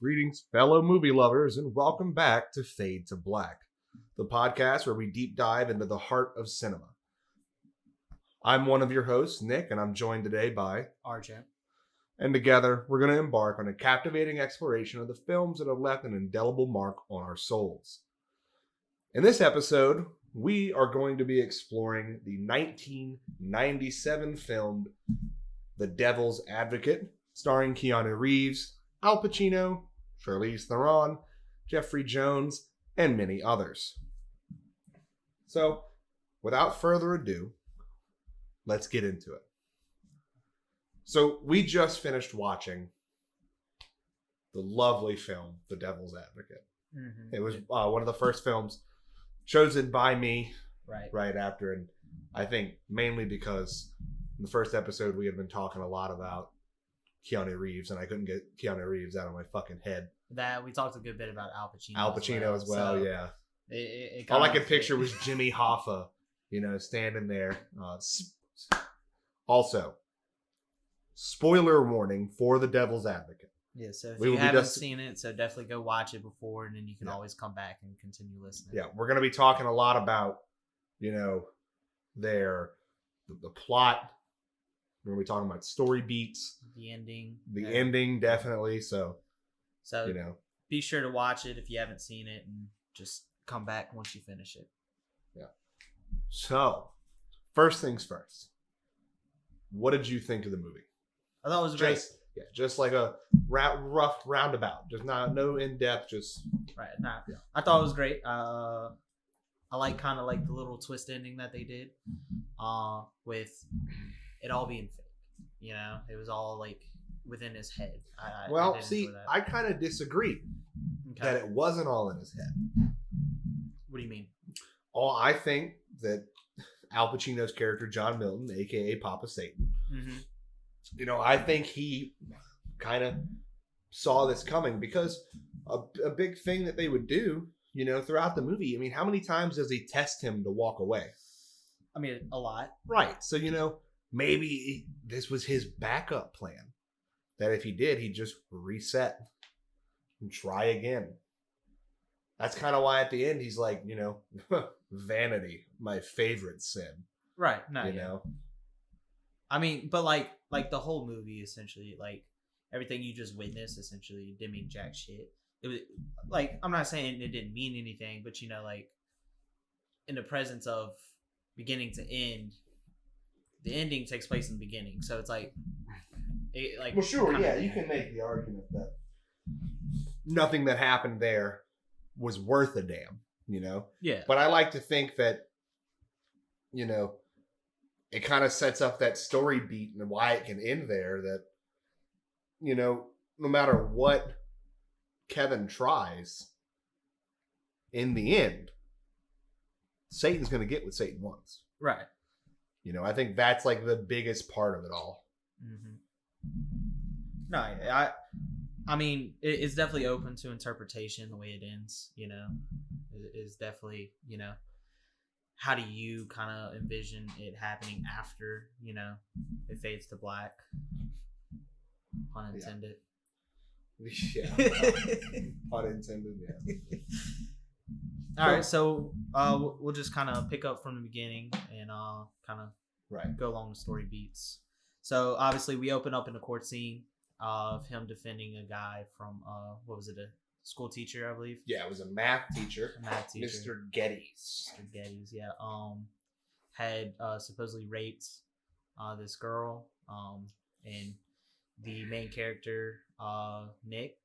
Greetings, fellow movie lovers, and welcome back to Fade to Black, the podcast where we deep dive into the heart of cinema. I'm one of your hosts, Nick, and I'm joined today by RJ. And together, we're going to embark on a captivating exploration of the films that have left an indelible mark on our souls. In this episode, we are going to be exploring the 1997 film The Devil's Advocate, starring Keanu Reeves, Al Pacino, Charlize Theron, Jeffrey Jones, and many others. So, without further ado, let's get into it. So, we just finished watching the lovely film, The Devil's Advocate. Mm-hmm. It was one of the first films chosen by me right after, and I think mainly because in the first episode we had been talking a lot about Keanu Reeves, and I couldn't get Keanu Reeves out of my fucking head. That we talked a good bit about Al Pacino. Al Pacino as well, so yeah. It All I could picture was Jimmy Hoffa, standing there. Also, spoiler warning for The Devil's Advocate. Yeah, so if you haven't seen it, so definitely go watch it before, and then you can always come back and continue listening. Yeah, we're going to be talking a lot about, the plot. We're going to be talking about story beats. The ending. The ending, definitely. So be sure to watch it if you haven't seen it, and just come back once you finish it. Yeah. So, first things first. What did you think of the movie? I thought it was great. Just like a rough roundabout. Just no in-depth, just... Right. Nah. Yeah. I thought it was great. I like kind of like the little twist ending that they did with it all being fake. It was all like within his head. I kind of disagree that it wasn't all in his head. What do you mean? I think that Al Pacino's character, John Milton, a.k.a. Papa Satan, I think he kind of saw this coming because a big thing that they would do, throughout the movie, how many times does he test him to walk away? A lot. Right. So, maybe this was his backup plan. That if he did, he'd just reset and try again. That's kind of why at the end he's like, vanity, my favorite sin. Right. No, but like the whole movie, essentially, like everything you just witnessed, essentially didn't mean jack shit. It was like, I'm not saying it didn't mean anything, but like in the presence of beginning to end, the ending takes place in the beginning. So it's like, well, sure, yeah, you can make the argument that nothing that happened there was worth a damn, Yeah. But I like to think that, it kind of sets up that story beat and why it can end there. That, no matter what Kevin tries, in the end, Satan's going to get what Satan wants. Right. I think that's like the biggest part of it all. Mm-hmm. No, it's definitely open to interpretation the way it ends, is definitely, how do you kind of envision it happening after, it fades to black? Pun intended. Yeah. Pun intended, yeah. All right, so we'll just kind of pick up from the beginning and kind of go along the story beats. So obviously we open up in a court scene of him defending a guy from what was it, a school teacher, I believe? Yeah, it was a math teacher. Mr. Geddes. Mr. Geddes, yeah. Had supposedly raped this girl. And the main character, Nick,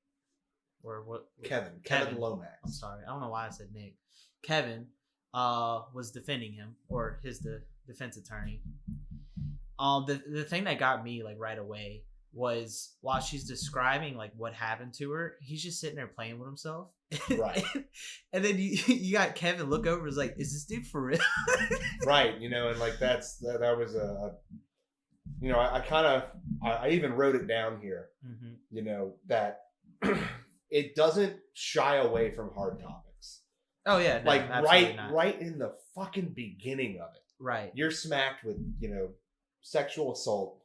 or what? Kevin Lomax. I'm sorry, I don't know why I said Nick. Kevin was defending him, or his defense attorney. The thing that got me like right away was while she's describing like what happened to her, he's just sitting there playing with himself. Right. And then you got Kevin look over, is like, is this dude for real? Right. And like that was I even wrote it down here. Mm-hmm. That it doesn't shy away from hard topics. Oh yeah, no, like right in the fucking beginning of it. Right. You're smacked with, sexual assault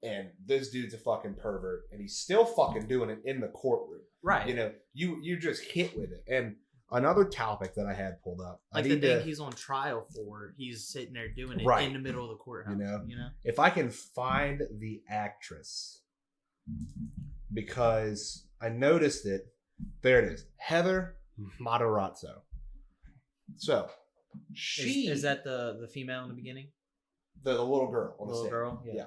and this dude's a fucking pervert, and he's still fucking doing it in the courtroom. Right. You know, you just hit with it. And another topic that I had pulled up, Like I the need thing to, he's on trial for, he's sitting there doing it Right. in the middle of the courthouse. You know? If I can find the actress, because I noticed it. There it is, Heather Matarazzo. So she Is that the female in the beginning? the little girl on the Little stand. girl? Yeah.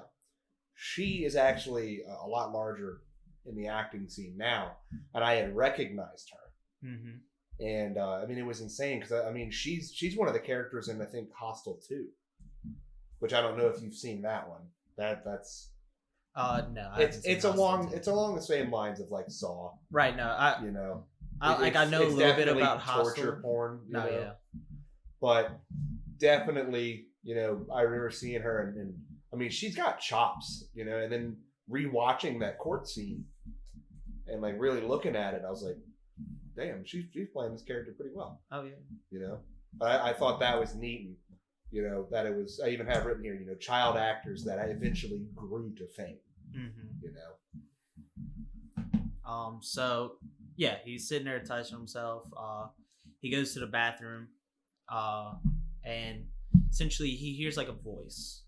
She is actually a lot larger in the acting scene now, and I had recognized her. Mm-hmm. And I mean, it was insane because I mean, she's one of the characters in I think Hostel 2, which I don't know if you've seen that one. That's No. it's along the same lines of like Saw. Right. No. I know a It's little bit definitely about torture Hostel. porn. You No. know? Yeah. But definitely, I remember seeing her, and I mean, she's got chops, and then rewatching that court scene and like really looking at it, I was like, damn, she's playing this character pretty well. Oh yeah. I thought that was neat, and that it was. I even have written here, child actors that I eventually grew to fame. Mm-hmm. You know. So yeah, he's sitting there touching himself. He goes to the bathroom, and essentially he hears like a voice,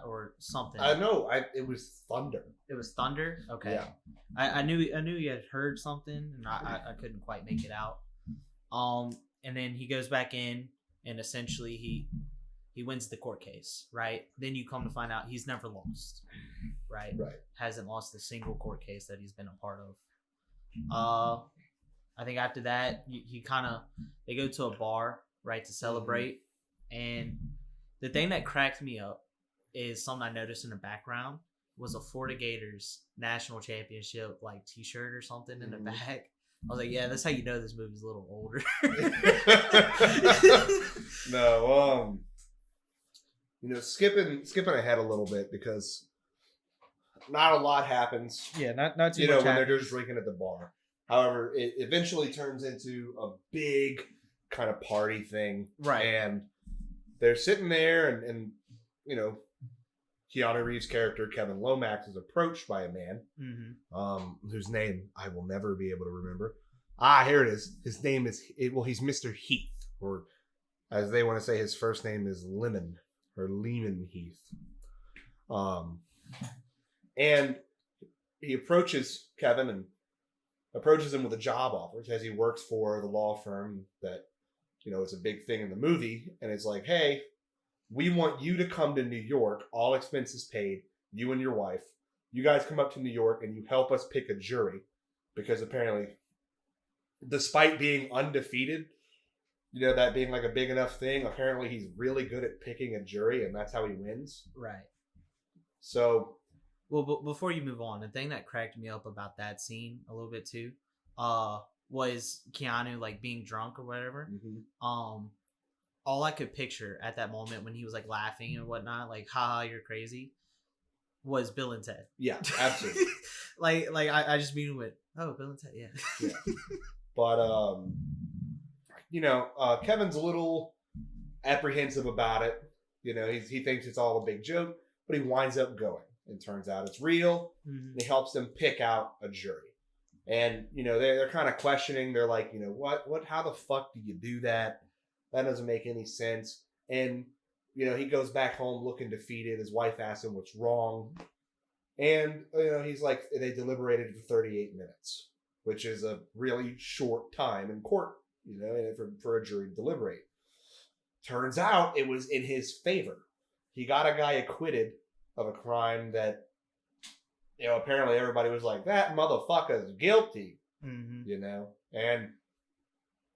or something. I know. It was thunder. It was thunder. Okay. Yeah. I knew he had heard something, and I couldn't quite make it out. And then he goes back in, and essentially he wins the court case, right? Then you come to find out he's never lost, right? Right. Hasn't lost a single court case that he's been a part of. I think after that, they go to a bar, right, to celebrate. And the thing that cracked me up is something I noticed in the background was a Florida Gators national championship like T-shirt or something in the back. I was like, yeah, that's how you know this movie's a little older. No, skipping ahead a little bit because not a lot happens. Yeah, not too when much. They're just drinking at the bar. However, it eventually turns into a big kind of party thing, Right? And they're sitting there, and Keanu Reeves' character Kevin Lomax is approached by a man, whose name I will never be able to remember. Here it is. His name is he's Mr. Heath, or as they want to say, his first name is Lemon or Lehman Heath. And he approaches Kevin and approaches him with a job offer, says he works for the law firm that it's a big thing in the movie, and it's like, hey, we want you to come to New York, all expenses paid, you and your wife. You guys come up to New York and you help us pick a jury, because apparently, despite being undefeated, that being like a big enough thing, apparently he's really good at picking a jury, and that's how he wins. Right. So, well, before you move on, the thing that cracked me up about that scene a little bit too, was Keanu like being drunk or whatever. All I could picture at that moment when he was like laughing and whatnot, like haha, you're crazy, was Bill and Ted. Yeah, absolutely. I just mean with Bill and Ted, yeah. But Kevin's a little apprehensive about it. He thinks it's all a big joke, but he winds up going. It turns out it's real. And he helps them pick out a jury. And, they're kind of questioning. They're like, what, how the fuck do you do that? That doesn't make any sense. And, he goes back home looking defeated. His wife asks him what's wrong. And, he's like, they deliberated for 38 minutes, which is a really short time in court, for a jury to deliberate. Turns out it was in his favor. He got a guy acquitted of a crime that, apparently everybody was like, that motherfucker's guilty, and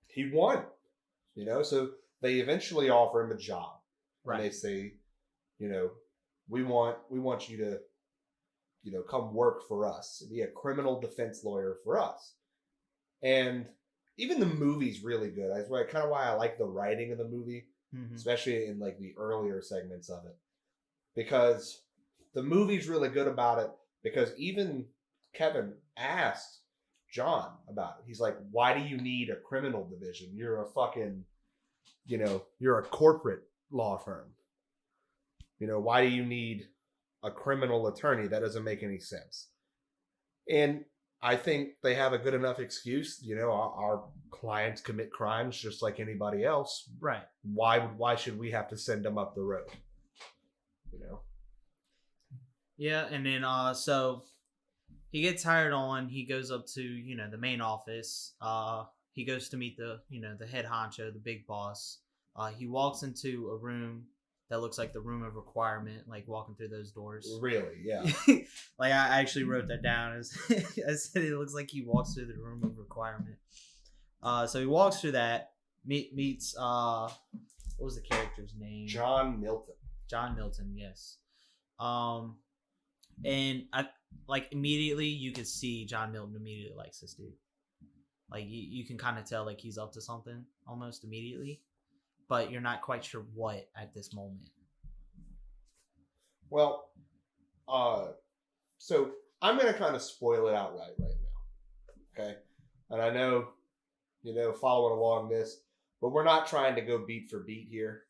he won, so they eventually offer him a job. Right. And they say, we want you to, come work for us, be a criminal defense lawyer for us. And even the movie's really good. That's kind of why I like the writing of the movie, especially in like the earlier segments of it, because the movie's really good about it. Because even Kevin asked John about it. He's like, why do you need a criminal division? You're a fucking, you're a corporate law firm. Why do you need a criminal attorney. That doesn't make any sense. And I think they have a good enough excuse. You know, our clients commit crimes just like anybody else. Right. Why should we have to send them up the road? You know. Yeah, and then so he gets hired on. He goes up to, you know, the main office. He goes to meet the, you know, the head honcho, the big boss. He walks into a room that looks like the room of requirement, like walking through those doors. Really, yeah. Like I actually wrote that down. I said it looks like he walks through the room of requirement. So he walks through that, meets what was the character's name? John Milton. John Milton, yes. And I like immediately you could see John Milton immediately likes this dude. Like you can kind of tell like he's up to something almost immediately, but you're not quite sure what at this moment. Well, so I'm going to kind of spoil it outright right now. Okay. And I know, you know, following along this, but we're not trying to go beat for beat here.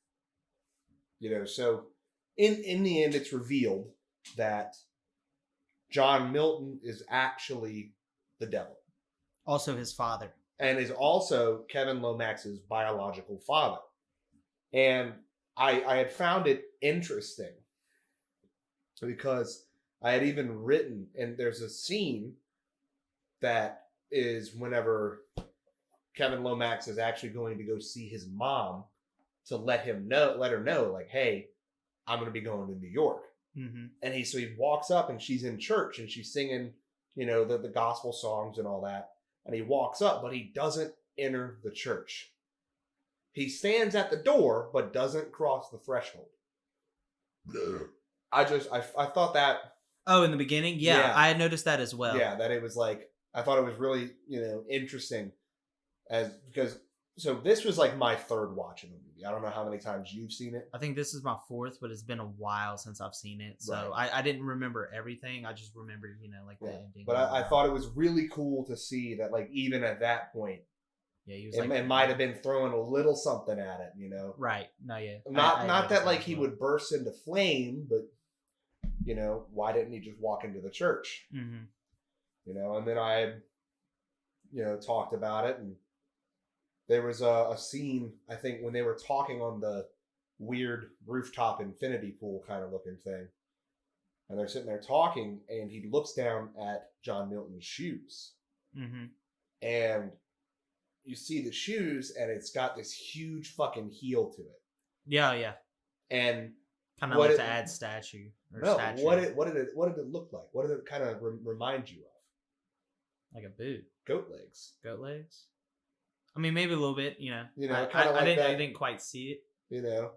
You know, so in the end, it's revealed that John Milton is actually the devil. Also his father. And is also Kevin Lomax's biological father. And I had found it interesting because I had even written, and there's a scene that is whenever Kevin Lomax is actually going to go see his mom to let her know, like, hey, I'm going to be going to New York. Mm-hmm. And he walks up and she's in church and she's singing, you know, the gospel songs and all that. And he walks up, but he doesn't enter the church. He stands at the door, but doesn't cross the threshold. I thought that. Oh, in the beginning? Yeah, I had noticed that as well. Yeah, that it was like, I thought it was really, you know, interesting so this was like my third watch of the movie. I don't know how many times you've seen it. I think this is my fourth, but it's been a while since I've seen it. So Right. I didn't remember everything. I just remembered, you know, like the ending. But I thought it was really cool to see that, like, even at that point, yeah, he was it might have been throwing a little something at it, you know? Right. No, yeah. Not that, like, he would burst into flame, but, you know, why didn't he just walk into the church? Mm-hmm. You know, and then I had, you know, talked about it, and there was a scene, I think, when they were talking on the weird rooftop infinity pool kind of looking thing. And they're sitting there talking, and he looks down at John Milton's shoes. Mm-hmm. And you see the shoes, and it's got this huge fucking heel to it. Yeah, yeah. And kind of like to add statue. Statue. What did it look like? What did it kind of remind you of? Like a boot. Goat legs. Goat legs. I mean, maybe a little bit. You know, I didn't quite see it. You know,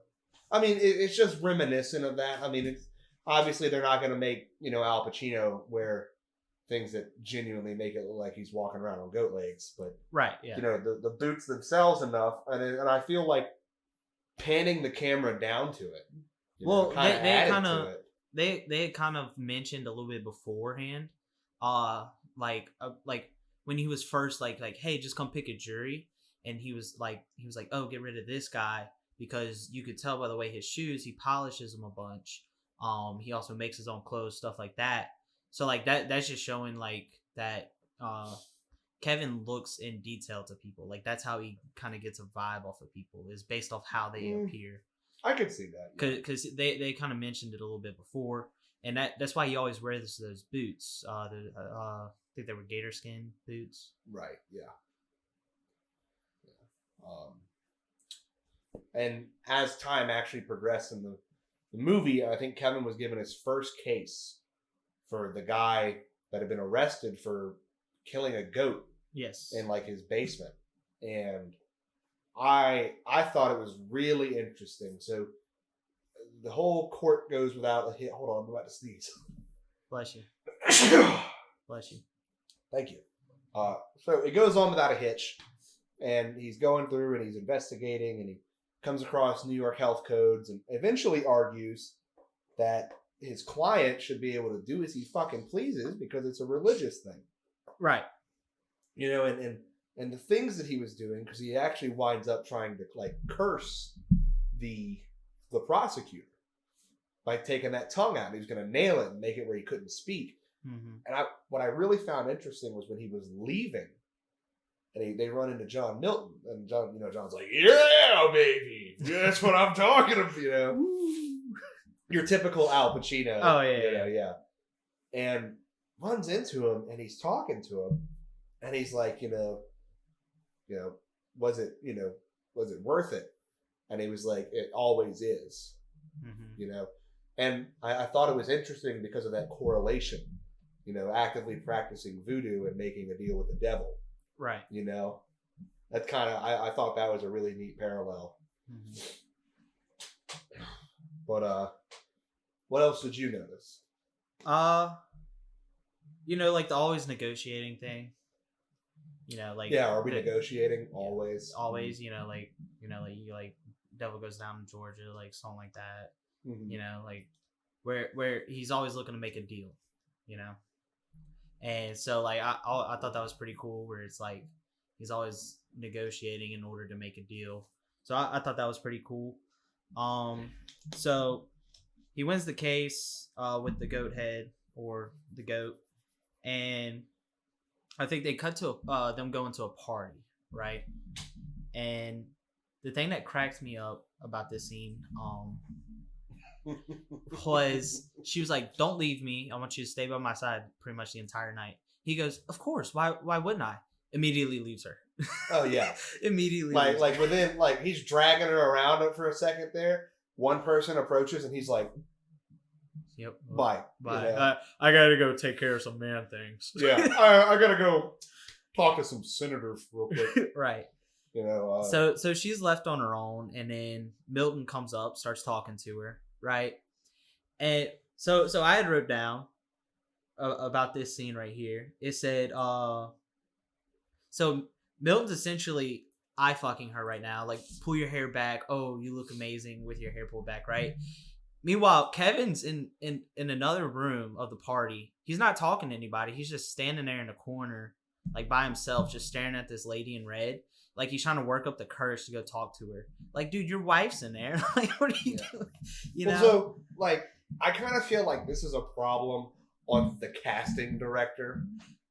I mean, it's just reminiscent of that. I mean, it's obviously they're not going to make, you know, Al Pacino wear things that genuinely make it look like he's walking around on goat legs, but right, yeah, you know, the boots themselves enough, and I feel like panning the camera down to it. Well, they kind of they kind of mentioned a little bit beforehand, like when he was first like, hey, just come pick a jury, and he was like, oh, get rid of this guy, because you could tell by the way his shoes, he polishes them a bunch. He also makes his own clothes, stuff like that. So like that's just showing like that Kevin looks in detail to people. Like that's how he kind of gets a vibe off of people, is based off how they appear. I could see that. Because they kind of mentioned it a little bit before, and that's why he always wears those boots. I think they were gator skin boots. Right. Yeah. And as time actually progressed in the movie, I think Kevin was given his first case for the guy that had been arrested for killing a goat. Yes. In like his basement, and I thought it was really interesting. So the whole court goes without a hit. Hold on, I'm about to sneeze. Bless you. Bless you. Thank you. So it goes on without a hitch, and he's going through and he's investigating, and he comes across New York health codes, and eventually argues that his client should be able to do as he fucking pleases because it's a religious thing. Right. You know, and the things that he was doing, because he actually winds up trying to like curse the prosecutor. by taking that tongue out. He was going to nail it and make it where he couldn't speak. Mm-hmm. And what I really found interesting was when he was leaving, and they run into John Milton, and John's like, "Yeah, baby, that's what I'm talking about." Your typical Al Pacino. Oh yeah, yeah. And runs into him, and he's talking to him, and he's like, was it worth it? And he was like, "It always is." Mm-hmm. And I thought it was interesting because of that correlation. Actively practicing voodoo and making a deal with the devil. Right. That's kind of I thought that was a really neat parallel. Mm-hmm. But what else did you notice? Like the always negotiating thing. Are we negotiating always? Always, Devil Goes Down in Georgia, like something like that. Mm-hmm. Where he's always looking to make a deal, And so I thought that was pretty cool, where it's like he's always negotiating in order to make a deal. So I thought that was pretty cool. So he wins the case with the goat head, or the goat, and I think they cut to them going to a party, right? And the thing that cracks me up about this scene was she was like, "Don't leave me. I want you to stay by my side pretty much the entire night." He goes, "Of course. Why wouldn't I?" Immediately leaves her. Oh yeah. Immediately. Like within, like, he's dragging her around for a second there. One person approaches and he's like, "Yep. Bye. I gotta go take care of some man things." Yeah. I gotta go talk to some senators real quick. Right. So she's left on her own, and then Milton comes up, starts talking to her, right? And so I had wrote down about this scene right here. It said, so Milton's essentially eye fucking her right now, like, pull your hair back. Oh, you look amazing with your hair pulled back, right? Meanwhile, Kevin's in another room of the party. He's not talking to anybody. He's just standing there in the corner, like by himself, just staring at this lady in red. Like he's trying to work up the courage to go talk to her. Like, dude, your wife's in there. Like, what are you doing? So, like, I kind of feel like this is a problem on the casting director.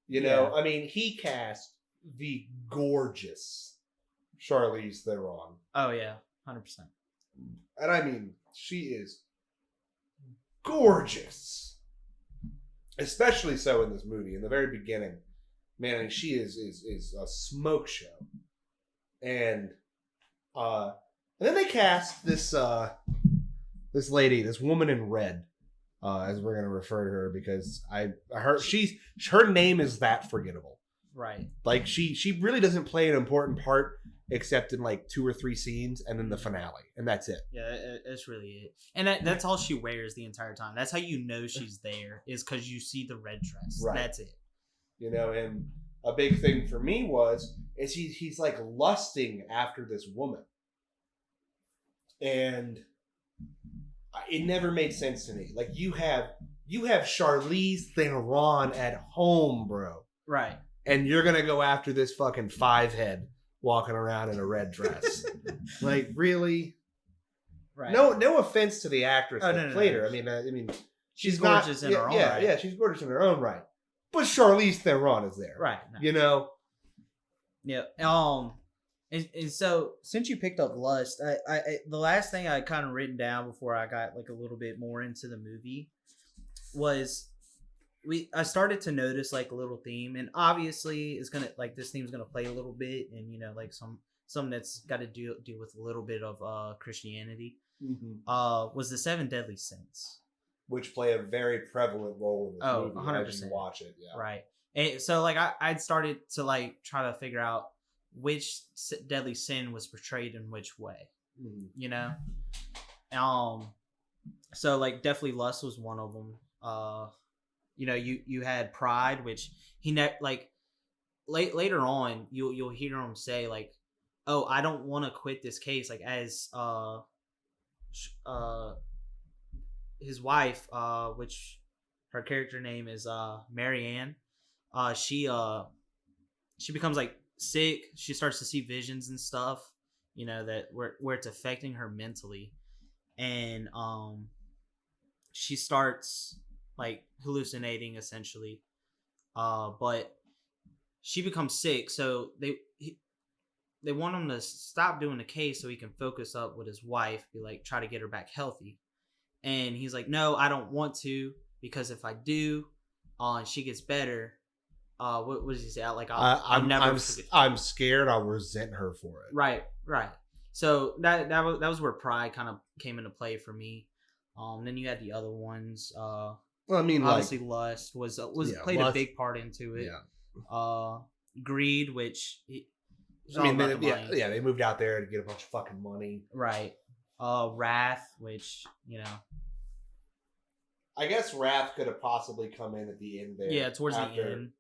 I mean, he cast the gorgeous Charlize Theron. Oh yeah, 100%. And I mean, she is gorgeous, especially so in this movie. In the very beginning, man, I mean, she is a smoke show. And then they cast this lady, this woman in red, as we're gonna refer to her, because her name is that forgettable. Right. Like she really doesn't play an important part except in like 2 or 3 scenes and then the finale, and that's it. Yeah, that's really it. And that's all she wears the entire time. That's how you know she's there, is because you see the red dress. Right. That's it. And a big thing for me is he's like lusting after this woman, and it never made sense to me. Like, you have Charlize Theron at home, bro. Right. And you're gonna go after this fucking 5-head walking around in a red dress. Like, really? Right. No offense to the actress that played her. I mean, she's gorgeous in her own right. Yeah, she's gorgeous in her own right. But Charlize Theron is there. Right. No. Yeah. And so since you picked up lust, I the last thing I kind of written down before I got like a little bit more into the movie was I started to notice like a little theme, and obviously it's gonna, like, this theme's gonna play a little bit, and like something that's got to deal with a little bit of Christianity. Mm-hmm. Was the 7 deadly sins, which play a very prevalent role in this movie 100%. as you watch it. Yeah. Right. And so like I'd started to like try to figure out which deadly sin was portrayed in which way. Mm-hmm. So like definitely lust was one of them. You had pride, which like later on you'll hear him say like, "Oh, I don't want to quit this case." Like, as his wife, which her character name is Marianne, she becomes like sick. She starts to see visions and stuff, that where it's affecting her mentally, and she starts like hallucinating essentially, but she becomes sick, so they want him to stop doing the case so he can focus up with his wife, be like try to get her back healthy. And he's like, no, I don't want to, because if I do, and she gets better, what does he say? Like I'm scared I'll resent her for it. Right. So that was where pride kind of came into play for me. Then you had the other ones. Well, I mean, obviously, lust was played a big part into it. Yeah. Greed, which I mean, they moved out there to get a bunch of fucking money. Right. Wrath, which I guess Wrath could have possibly come in at the end there. Yeah, towards the end.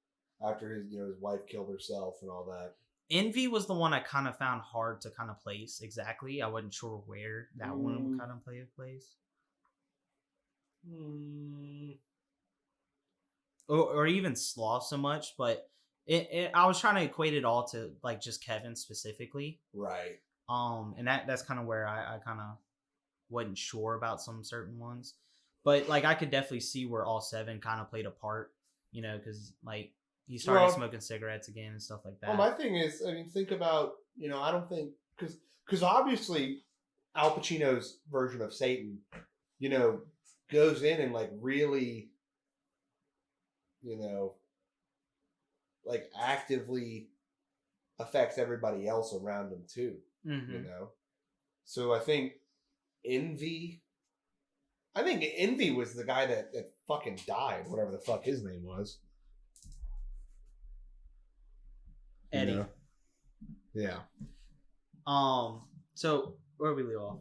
After his wife killed herself and all that. Envy was the one I kind of found hard to kind of place exactly. I wasn't sure where that one would kind of play a place. Or even Sloth so much, but I was trying to equate it all to like just Kevin specifically. Right. And that's kind of where I kind of wasn't sure about some certain ones. But like I could definitely see where all 7 kind of played a part, because like he started smoking cigarettes again and stuff like that. Well, my thing is, I mean, think about, I don't think, because obviously Al Pacino's version of Satan, goes in and like really, like actively affects everybody else around him too, So I think Envy was the guy that fucking died, whatever the fuck his name was. Eddie. Yeah. So where do we leave off?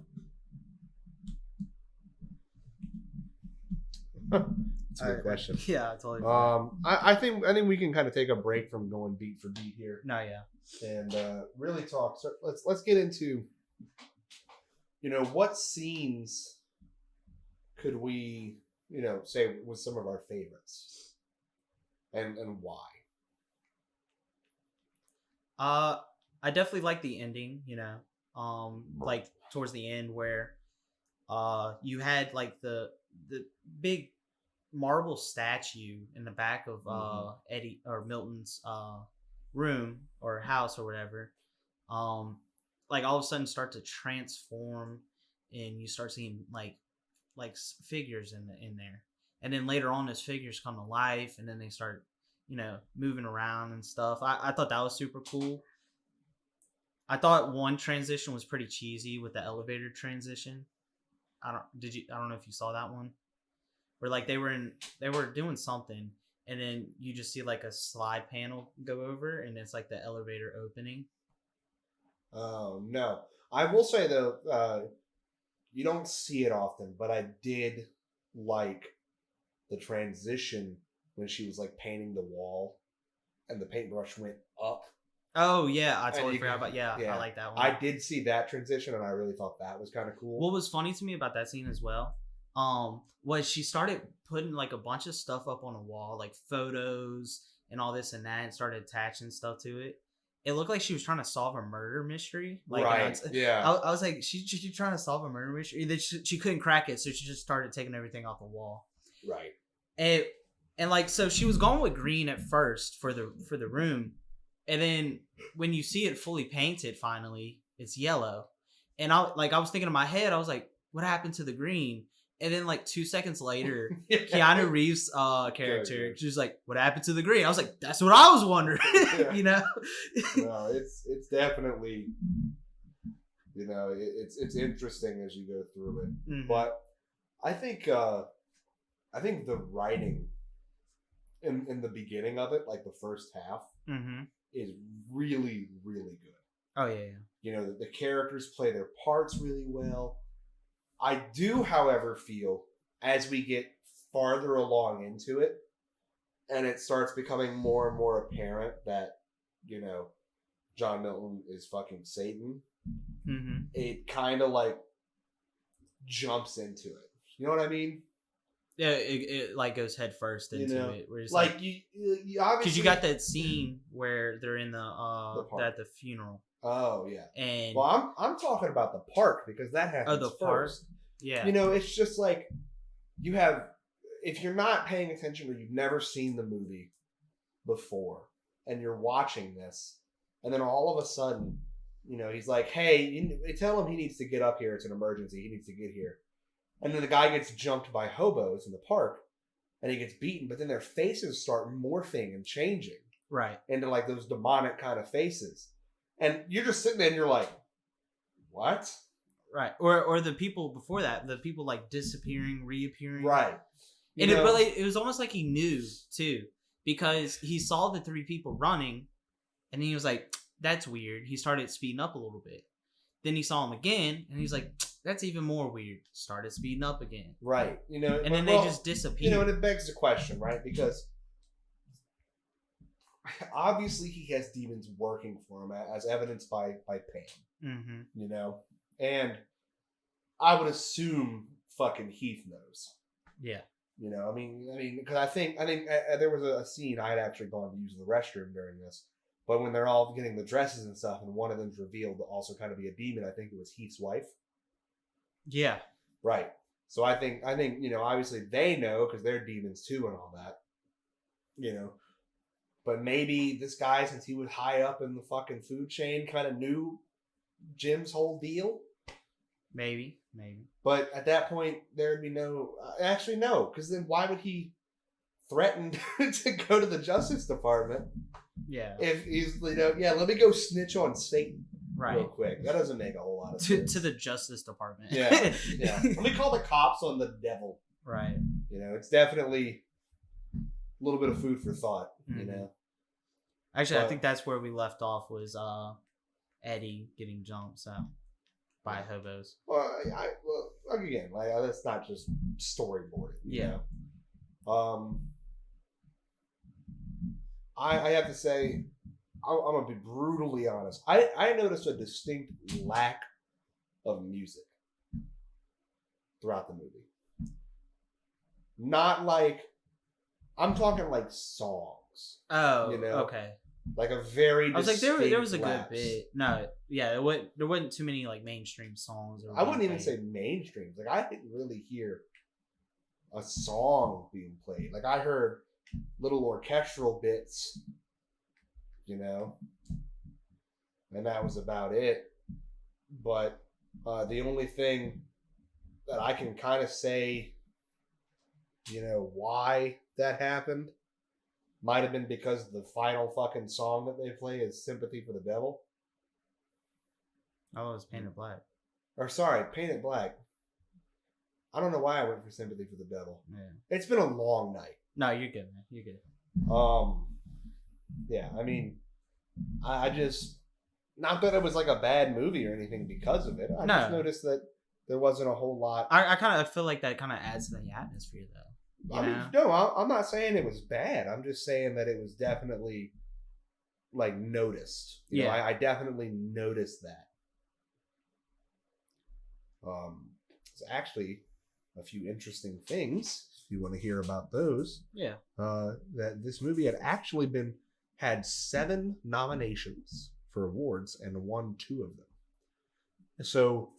That's a good question. Yeah, totally. I think we can kind of take a break from going beat for beat here. No, yeah. And really talk. So let's get into, what scenes could we, say was some of our favorites, and why. I definitely like the ending, like towards the end where you had like the big marble statue in the back of Eddie or Milton's room or house or whatever, like all of a sudden start to transform, and you start seeing like figures in there, and then later on those figures come to life, and then they start moving around and stuff. I thought that was super cool. I thought one transition was pretty cheesy with the elevator transition. I don't know if you saw that one, where like they were doing something, and then you just see like a slide panel go over, and it's like the elevator opening. Oh no! I will say though, you don't see it often, but I did like the transition when she was like painting the wall, and the paintbrush went up. Oh yeah, I totally forgot about yeah. I like that one. I did see that transition, and I really thought that was kind of cool. What was funny to me about that scene as well, was she started putting like a bunch of stuff up on the wall, like photos and all this and that, and started attaching stuff to it. It looked like she was trying to solve a murder mystery. Like, right. Yeah. I was like, she's trying to solve a murder mystery. Then she couldn't crack it, so she just started taking everything off the wall. Right. And like, so she was going with green at first for the room, and then when you see it fully painted, finally it's yellow. And I was thinking in my head, I was like, what happened to the green? And then like 2 seconds later, Keanu Reeves' character, she's like, what happened to the green? I was like, that's what I was wondering. No, it's definitely, it's interesting as you go through it. Mm-hmm. But I think the writing in the beginning of it, like the first half, is really, really good. Oh yeah. The characters play their parts really well. I do, however, feel as we get farther along into it, and it starts becoming more and more apparent that, John Milton is fucking Satan, it kind of like jumps into it. You know what I mean? Yeah, it like goes head first into it. Where it's like you obviously, because you got that scene where they're in at the funeral. Oh yeah. And I'm talking about the park, because that happens the first. Park? Yeah. It's just like you have, if you're not paying attention or you've never seen the movie before and you're watching this, and then all of a sudden, he's like, hey, tell him he needs to get up here. It's an emergency. He needs to get here. And then the guy gets jumped by hobos in the park and he gets beaten, but then their faces start morphing and changing. Right. Into like those demonic kind of faces. And you're just sitting there and you're like, what? Right. Or the people before that, the people like disappearing, reappearing. Right. And it was almost like he knew too, because he saw the three people running and he was like, that's weird. He started speeding up a little bit. Then he saw him again and he's like, that's even more weird. Started speeding up again. Right. And then they just disappeared. And it begs the question, right? Because obviously he has demons working for him, as evidenced by Pam. Mm-hmm. And I would assume fucking Heath knows. Yeah. I mean, because I think there was a scene I had actually gone to use the restroom during this, but when they're all getting the dresses and stuff, and one of them's revealed to also kind of be a demon, I think it was Heath's wife. Yeah. Right. So I think obviously they know because they're demons too and all that. But maybe this guy, since he was high up in the fucking food chain, kind of knew Jim's whole deal. Maybe. But at that point, there'd be no... actually, no, because then why would he threaten to go to the Justice Department? Yeah. If he's, let me go snitch on Satan real Right. quick. That doesn't make a whole lot of sense. To the Justice Department. Yeah. Let me call the cops on the devil. Right. It's definitely a little bit of food for thought, Actually, I think that's where we left off was Eddie getting jumped by hobos. Well, again, that's not just storyboarding. Yeah. I have to say, I'm gonna be brutally honest. I noticed a distinct lack of music throughout the movie. Not like, I'm talking like songs. Oh, okay. Like a very. I was like, there was a lapse. good bit. No, yeah, there wasn't too many like mainstream songs. I wouldn't even say mainstream. Like I didn't really hear a song being played. Like I heard little orchestral bits, and that was about it. But the only thing that I can kind of say, why that happened might have been because the final fucking song that they play is Sympathy for the Devil. Oh, it's Painted Black. Or sorry, Painted Black. I don't know why I went for Sympathy for the Devil. Yeah. It's been a long night. No, you're good, man. You're good. Yeah, I mean, I just, not that it was like a bad movie or anything because of it. I just noticed that there wasn't a whole lot. I kind of feel like that kind of adds to the atmosphere, though. I'm not saying it was bad. I'm just saying that it was definitely like noticed. I definitely noticed that. There's actually a few interesting things if you want to hear about those. Yeah. That this movie had 7 nominations for awards and won 2 of them. So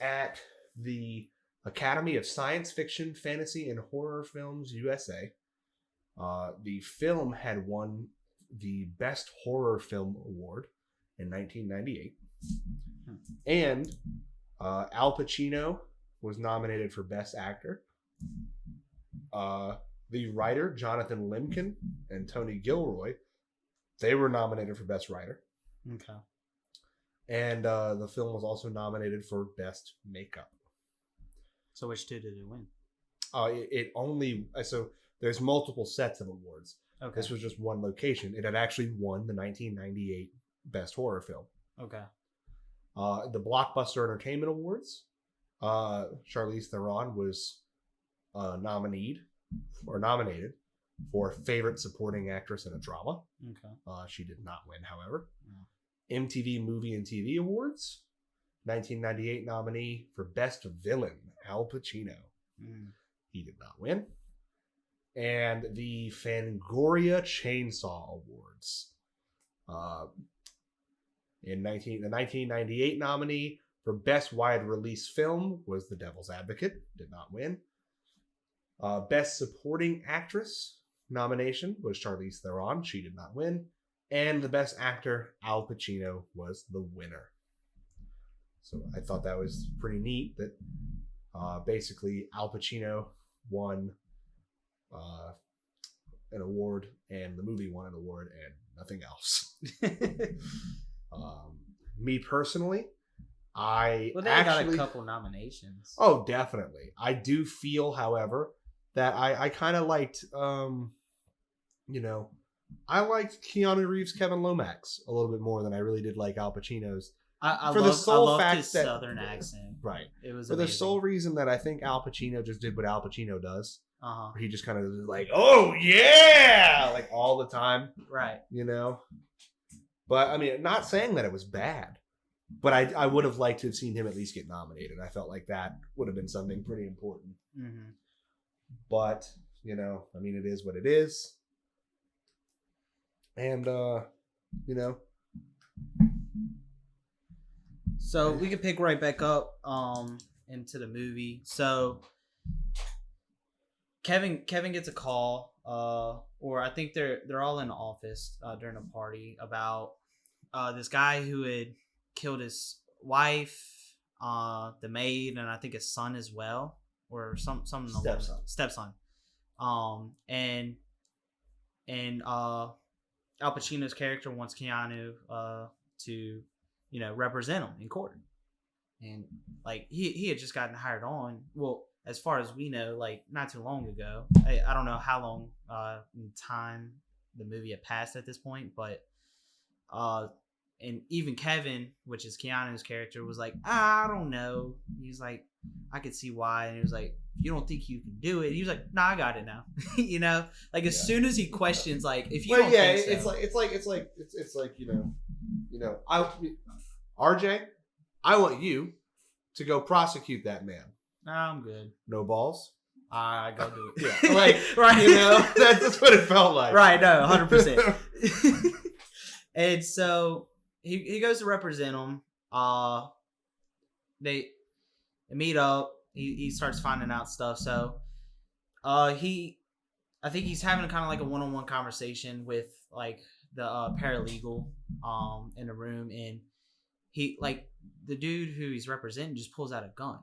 at the Academy of Science Fiction, Fantasy, and Horror Films USA, the film had won the Best Horror Film Award in 1998. And Al Pacino was nominated for Best Actor. The writer, Jonathan Limkin, and Tony Gilroy, they were nominated for Best Writer. Okay. And the film was also nominated for Best Makeup. So which 2 did it win? It only... So there's multiple sets of awards. Okay. This was just one location. It had actually won the 1998 Best Horror Film. Okay. The Blockbuster Entertainment Awards, Charlize Theron was nominated for Favorite Supporting Actress in a Drama. Okay. She did not win, however. Yeah. MTV Movie and TV Awards, 1998 nominee for Best Villain, Al Pacino. He did not win. And the Fangoria Chainsaw Awards. The 1998 nominee for Best Wide Release Film was The Devil's Advocate. Did not win. Best Supporting Actress nomination was Charlize Theron. She did not win. And the Best Actor, Al Pacino, was the winner. So I thought that was pretty neat that basically Al Pacino won an award and the movie won an award and nothing else. Me personally, I Well, they actually got a couple nominations. Oh, definitely. I do feel, however, that I kind of liked, I liked Keanu Reeves' Kevin Lomax a little bit more than I really did like Al Pacino's. I For the sole loved fact his that- southern accent. Right. It was For the amazing. sole reason that I think Al Pacino just did what Al Pacino does. Uh-huh. Where he just kind of like, oh, yeah! Like all the time, Right. But, I mean, not saying that it was bad. But I would have liked to have seen him at least get nominated. I felt like that would have been something pretty important. Mm-hmm. But, I mean, it is what it is. And, So we could pick right back up into the movie. So Kevin gets a call, or I think they're all in the office during a party about this guy who had killed his wife, the maid, and I think his son as well, or some stepson. And Al Pacino's character wants Keanu to represent him in court, and like he had just gotten hired on. Well, as far as we know, like not too long ago. I don't know how long in time the movie had passed at this point, but and even Kevin, which is Keanu's character, was like, I don't know. He's like, I could see why, and he was like, you don't think you can do it? He was like, nah, I got it now. Like as soon as he questions, like, if you don't think so, it's like RJ, I want you to go prosecute that man. nah, I'm good. No balls. I go do it. Yeah, like right. that's what it felt like. Right, no, 100%. And so he goes to represent him. They meet up. He starts finding out stuff. So I think he's having kind of like a one-on-one conversation with like the paralegal in the room, and he like the dude who he's representing just pulls out a gun.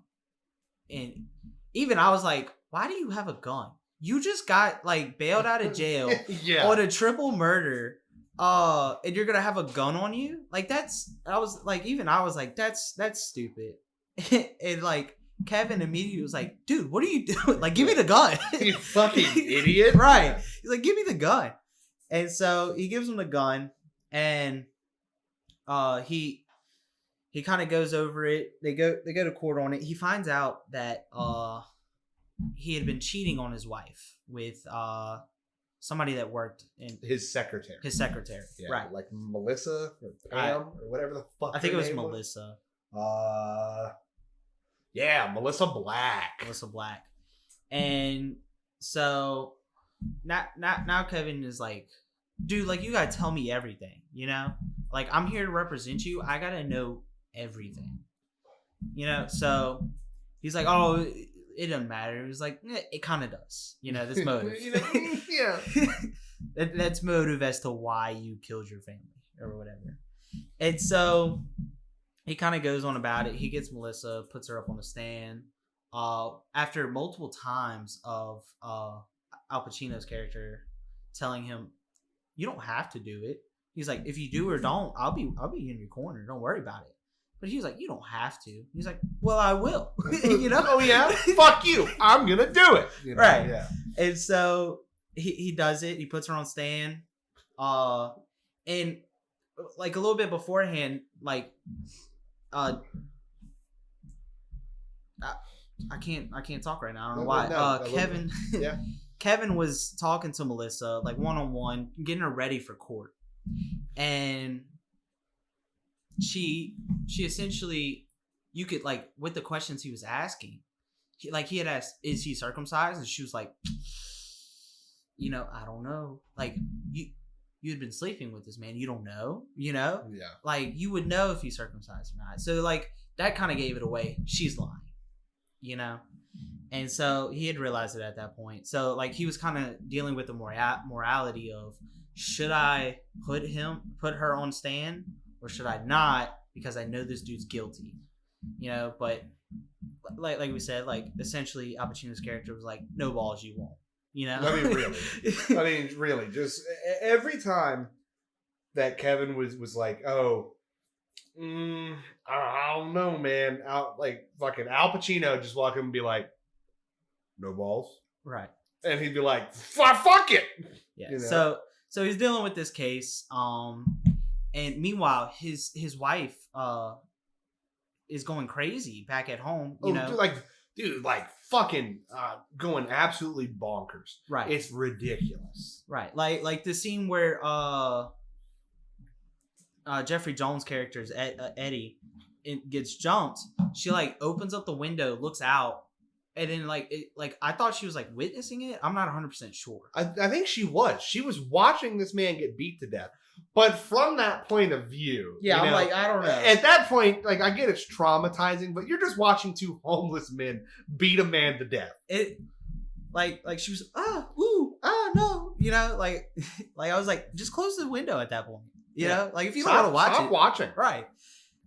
And even I was like, why do you have a gun? You just got like bailed out of jail on a triple murder. And you're gonna have a gun on you? Like I was like, that's stupid. And like Kevin immediately was like, dude, what are you doing? Like, give me the gun. You fucking idiot. Right. He's like, give me the gun. And so he gives him the gun, and he kind of goes over it. They go to court on it. He finds out that he had been cheating on his wife with somebody that worked in His secretary. Yeah, right. Like Melissa or Pam or whatever the fuck. I think her it was name Melissa. Yeah, Melissa Black. Melissa Black. And so now Kevin is like, dude, like you gotta tell me everything, Like I'm here to represent you. I gotta know everything. So he's like, oh, it doesn't matter. He's like, it kind of does. This motive. Yeah. That's motive as to why you killed your family or whatever. And so he kind of goes on about it. He gets Melissa, puts her up on the stand. After multiple times of Al Pacino's character telling him, you don't have to do it. He's like, if you do or don't, I'll be in your corner. Don't worry about it. But he's like, you don't have to. He's like, well, I will. Oh yeah. Fuck you. I'm gonna do it. Right. Yeah. And so he does it. He puts her on stand. And like a little bit beforehand, like I can't talk right now. I don't know why. No, Kevin Yeah. Kevin was talking to Melissa like one-on-one, getting her ready for court. And she essentially, you could like with the questions he was asking, he had asked, is he circumcised? And she was like, I don't know. Like you had been sleeping with this man, you don't know, Yeah. like you would know if he's circumcised or not. So like that kind of gave it away. She's lying, you know. And so he had realized it at that point. So like he was kind of dealing with the morality of, should I put her on stand, or should I not, because I know this dude's guilty, you know. But like we said, like essentially Al Pacino's character was like, no balls, you won't, you know. I mean really, just every time that Kevin was like, oh, I don't know, man, like fucking Al Pacino just walk up and be like, no balls, right? And he'd be like, fuck it, yeah. You know? So he's dealing with this case, and meanwhile his wife is going crazy back at home, you know. Dude, like fucking going absolutely bonkers. Right. It's ridiculous. Right. Like the scene where Jeffrey Jones' character's Eddie gets jumped. She like opens up the window, looks out, and then like I thought she was like witnessing it. I'm not 100% sure. I think she was watching this man get beat to death. But from that point of view, yeah, I'm like, I don't know. At that point, like, I get it's traumatizing, but you're just watching two homeless men beat a man to death. It, like she was, no, you know, like I was like, just close the window at that point, you know, like if you don't want to watch it, stop watching, right?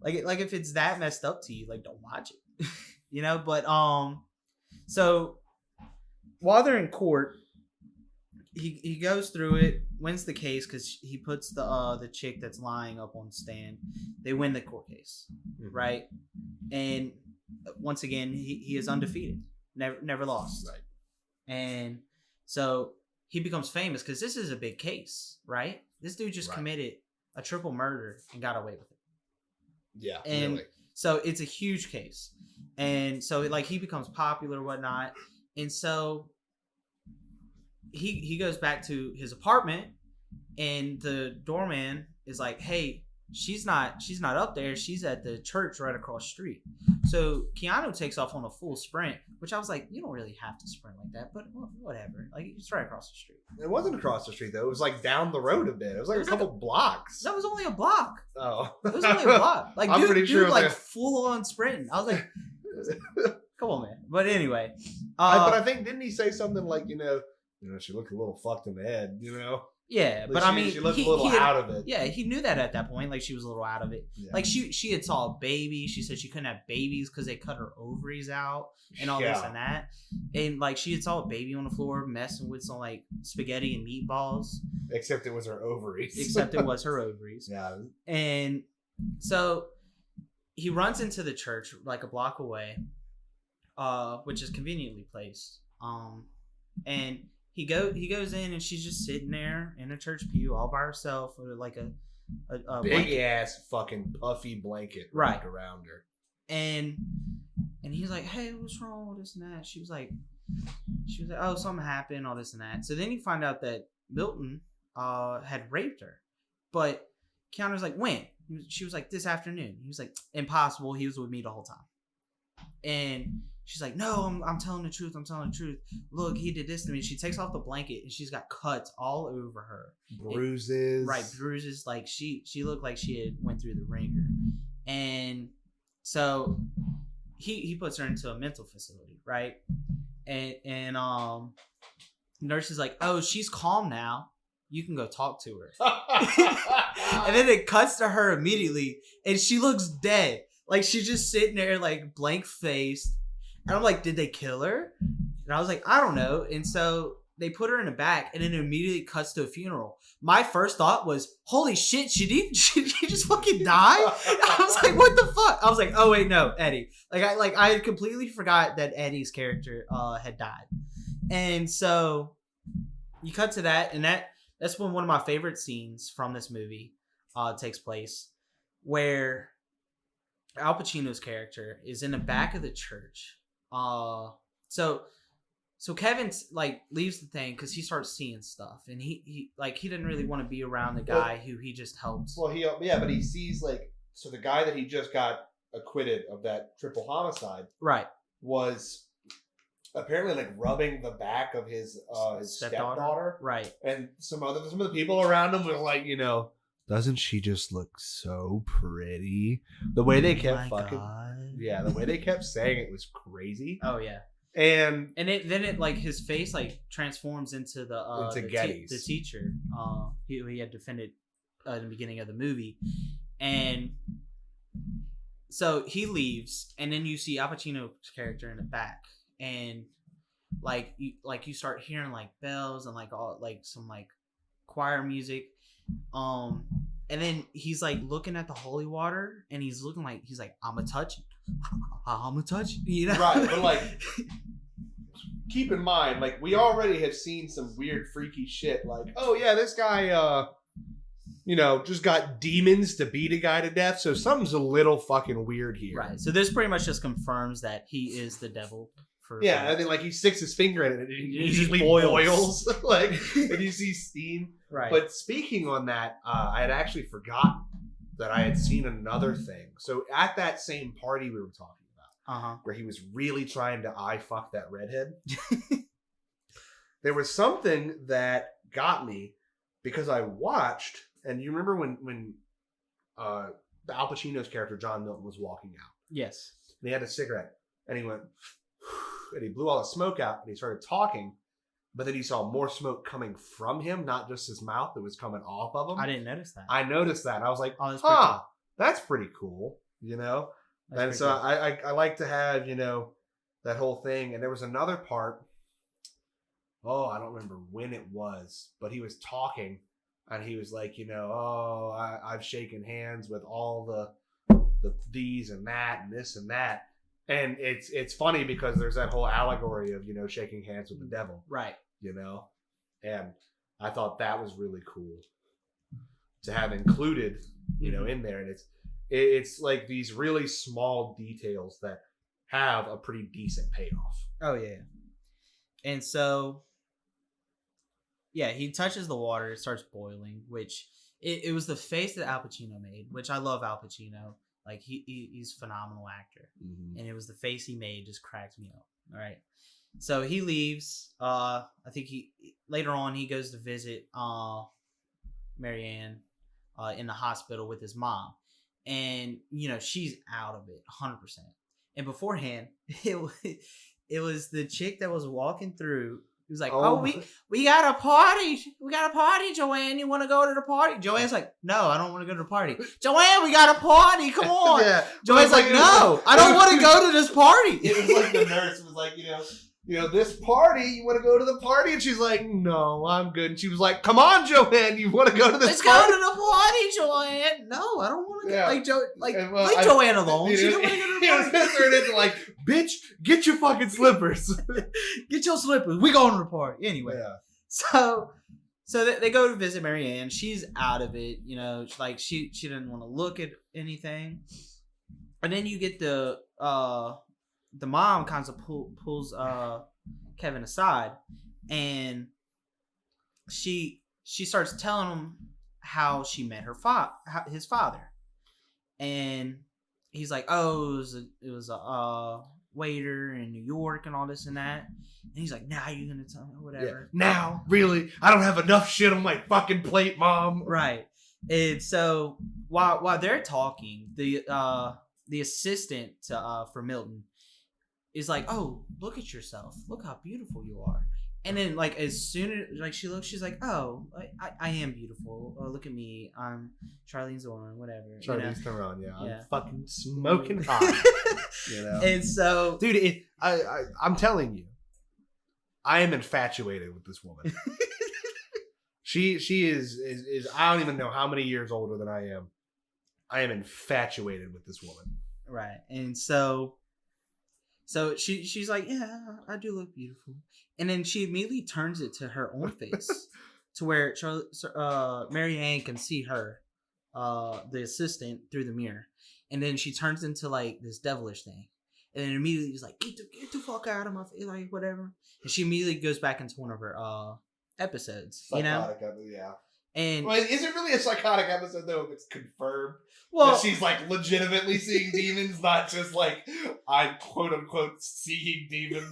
Like if it's that messed up to you, like don't watch it, you know. But so while they're in court, he goes through it, wins the case because he puts the chick that's lying up on stand. They win the court case, right? And once again, he is undefeated, never lost, right? And so he becomes famous because this is a big case, right? This dude just committed a triple murder and got away with it. Yeah, and really. So it's a huge case, and so like he becomes popular, whatnot, and so. He goes back to his apartment, and the doorman is like, "Hey, she's not up there. She's at the church right across the street." So Keanu takes off on a full sprint, which I was like, "You don't really have to sprint like that, but whatever. Like it's right across the street." It wasn't across the street though. It was like down the road a bit. It was like a couple blocks. That was only a block. Oh, it was only a block. Like I'm pretty sure like full on sprinting. I was like, "Come on, man!" But anyway, but I think didn't he say something like, you know, she looked a little fucked in the head, you know? Yeah, like but I mean, she looked a little out of it. Yeah, he knew that at that point. Like, she was a little out of it. Yeah. Like, she had saw a baby. She said she couldn't have babies because they cut her ovaries out and all this and that. And, like, she had saw a baby on the floor messing with some, like, spaghetti and meatballs. Except it was her ovaries. Yeah. And so he runs into the church, like, a block away, which is conveniently placed. And he goes in, and she's just sitting there in a church pew all by herself with like a big blanket. Ass fucking puffy blanket wrapped around her. And he's like, "Hey, what's wrong with this and that?" She was like, "Oh, something happened, all this and that." So then you find out that Milton had raped her, but Keanu's like, "When?" She was like, "This afternoon." He was like, "Impossible. He was with me the whole time." And she's like, "No, I'm telling the truth. I'm telling the truth. Look, he did this to me." She takes off the blanket, and she's got cuts all over her. Bruises. Bruises. Like, she looked like she had went through the ringer. And so he puts her into a mental facility, right? And nurse is like, "Oh, she's calm now. You can go talk to her." And then it cuts to her immediately, and she looks dead. Like, she's just sitting there, like, blank-faced. And I'm like, did they kill her? And I was like, I don't know. And so they put her in the back, and then it immediately cuts to a funeral. My first thought was, holy shit, did she just fucking die? I was like, what the fuck? I was like, oh wait, no, Eddie. I had completely forgot that Eddie's character had died. And so you cut to that, and that's when one of my favorite scenes from this movie takes place, where Al Pacino's character is in the back of the church. So Kevin like leaves the thing because he starts seeing stuff, and he didn't really want to be around the guy who he just helped. Well, but he sees so the guy that he just got acquitted of that triple homicide, right, was apparently rubbing the back of his stepdaughter, right, and some of the people around him were like, you know, doesn't she just look so pretty? The way they kept fucking. God. Yeah, the way they kept saying it was crazy. Oh yeah. And Then it like his face like transforms into Into the Geddes. the teacher he had defended in the beginning of the movie, and so he leaves, and then you see Al Pacino's character in the back, and you start hearing like bells and like all like some like choir music, and then he's like looking at the holy water, and he's looking like he's like I'ma touch it, I'ma touch it, you know? right, but like keep in mind, like we already have seen some weird freaky shit, like oh yeah, this guy just got demons to beat a guy to death, so something's a little fucking weird here. Right. So this pretty much just confirms that he is the devil. Yeah, I think like he sticks his finger in it and it It immediately just boils. Like, and you see steam. Right. But speaking on that, I had actually forgotten that I had seen another thing. So at that same party we were talking about, where he was really trying to eye fuck that redhead, there was something that got me because I watched, and you remember when Al Pacino's character John Milton was walking out. Yes. And he had a cigarette, and he went, and he blew all the smoke out, and he started talking, but then he saw more smoke coming from him, not just his mouth that was coming off of him. I didn't notice that. I noticed that. I was like, Oh, that's pretty cool, you know? That's And pretty so cool. I like to have, that whole thing. And there was another part, I don't remember when it was, but he was talking, and he was like, I've shaken hands with all the these and that and this and that. And it's funny because there's that whole allegory of, shaking hands with the devil. Right. And I thought that was really cool to have included, in there. And it's like these really small details that have a pretty decent payoff. Oh yeah. And so yeah, he touches the water, it starts boiling, which it was the face that Al Pacino made, which I love Al Pacino. Like he's a phenomenal actor, and it was the face he made just cracked me up. All right, so he leaves. I think later on he goes to visit Marianne in the hospital with his mom, and she's out of it 100%. And beforehand, it was the chick that was walking through. He was like, we got a party. We got a party, Joanne. You want to go to the party? Joanne's like, no, I don't want to go to the party. Joanne, we got a party. Come on. Yeah. Joanne's like, no, I don't want to go to this party. It was like the nurse was like, this party, you want to go to the party? And she's like, no, I'm good. And she was like, come on, Joanne, you want to go to this party? Let's go to the party, Joanne. No, I don't want to go. Yeah. Leave Joanne alone. She don't want to go to the He was party. going to turn into like, bitch, get your fucking slippers. Get your slippers. We going to the party. Anyway. Yeah. So they go to visit Marianne. She's out of it. She didn't want to look at anything. And then you get the mom kind of pulls Kevin aside, and she starts telling him how she met his father, and he's like, oh, it was a waiter in New York and all this and that. And he's like, now you're gonna tell me whatever. Yeah. Now, really, I don't have enough shit on my fucking plate, Mom. Right. And so while they're talking, the assistant for Milton is like, oh, look at yourself. Look how beautiful you are. And then, like, as soon as she looks, she's like, oh, I am beautiful. Oh, look at me. I'm Charlize Theron, whatever. Charlize Theron, yeah. Yeah. I'm fucking smoking hot. And so, dude, I'm telling you, I am infatuated with this woman. She is I don't even know how many years older than I am. I am infatuated with this woman. Right. And so she's like, yeah, I do look beautiful. And then she immediately turns it to her own face to where Marianne can see her, the assistant, through the mirror. And then she turns into like this devilish thing. And then immediately he's like, get the fuck out of my face, like whatever. And she immediately goes back into one of her episodes. Psychotic, yeah. And well, is it really a psychotic episode though if it's confirmed? Well, that she's like legitimately seeing demons, not just like I'm quote unquote seeing demons.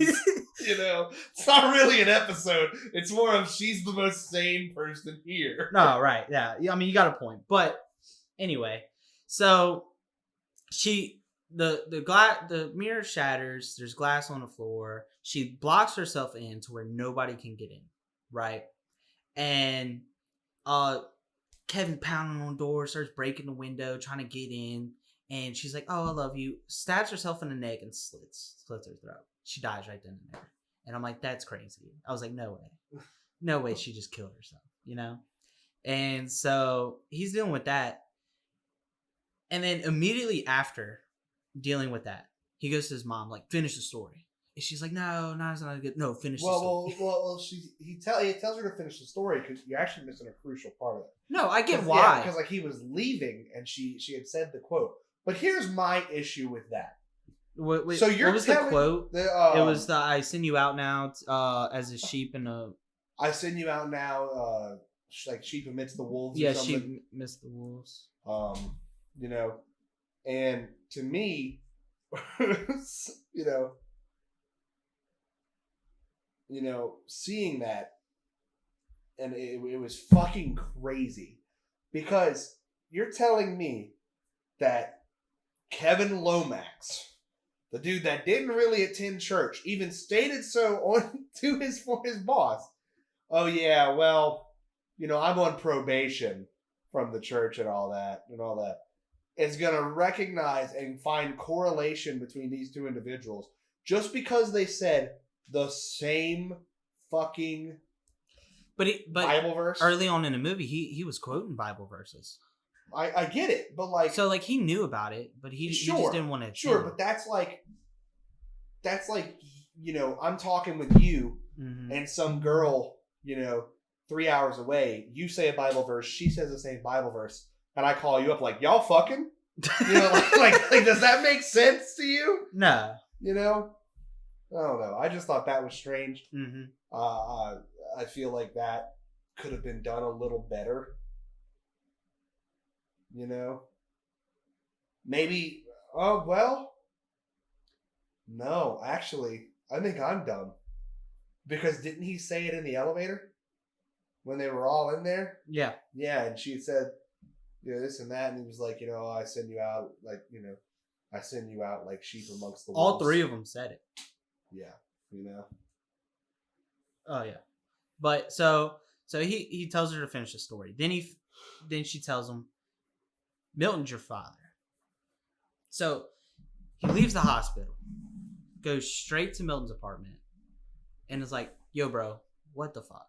It's not really an episode. It's more of she's the most sane person here. No, right, yeah. I mean, you got a point. But anyway, so she the mirror shatters. There's glass on the floor. She blocks herself in to where nobody can get in, right? And uh, Kevin pounding on the door, starts breaking the window, trying to get in. And she's like, "Oh, I love you." Stabs herself in the neck and slits her throat. She dies right then and there. And I'm like, "That's crazy." I was like, "No way, no way." She just killed herself, you know. And so he's dealing with that. And then immediately after dealing with that, he goes to his mom, like, "Finish the story." And she's like, "No, no, it's not good. No, finish the story." He tells her to finish the story because you're actually missing a crucial part of it. No, I get why. Because like he was leaving and she had said the quote. But here's my issue with that. Wait, so what was the quote? It was the "I send you out now as a sheep in a." I send you out now, like sheep amidst the wolves. Yeah, or something. sheep amidst the wolves. You know, and to me, you know, seeing that, and it was fucking crazy, because you're telling me that Kevin Lomax, the dude that didn't really attend church, even stated so on to his boss. "Oh yeah, well, you know, I'm on probation from the church and all that, is going to recognize and find correlation between these two individuals just because they said the same fucking Bible verse. Early on in the movie, he was quoting Bible verses. I get it, but like, so like he knew about it, but he just didn't want to. Sure, but that's like, you know, I'm talking with you, and some girl, you know, 3 hours away, you say a Bible verse, she says the same Bible verse, and I call you up like, "Y'all fucking," you know, like does that make sense to you? No, you know, I don't know. I just thought that was strange. I feel like that could have been done a little better. You know, maybe. Oh well. No, actually, I think I'm dumb. Because didn't he say it in the elevator when they were all in there? Yeah. Yeah, and she said, you know, this and that, and he was like, you know, I send you out like sheep amongst the wolves. All three of them said it. Yeah, you know. Oh yeah, but so he tells her to finish the story. Then she tells him, "Milton's your father." So he leaves the hospital, goes straight to Milton's apartment, and is like, "Yo, bro, what the fuck?"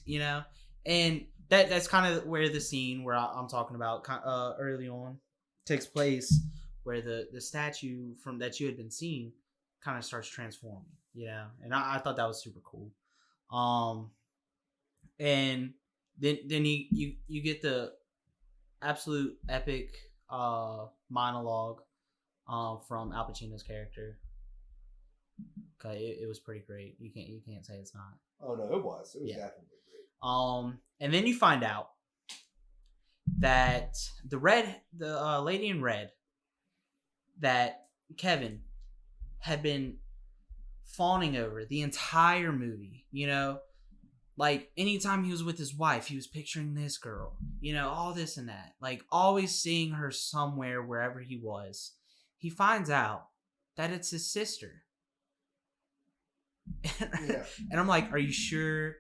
You know, and that's kind of where the scene where I'm talking about early on takes place, where the statue from that you had been seeing kind of starts transforming. You know, and I thought that was super cool. And then you get the absolute epic monologue from Al Pacino's character. It was pretty great. You can't say it's not. Oh no, it was definitely great. And then you find out that the lady in red that Kevin had been fawning over the entire movie, you know, like anytime he was with his wife, he was picturing this girl, you know, all this and that, like always seeing her somewhere wherever he was. He finds out that it's his sister. Yeah. And I'm like, are you sure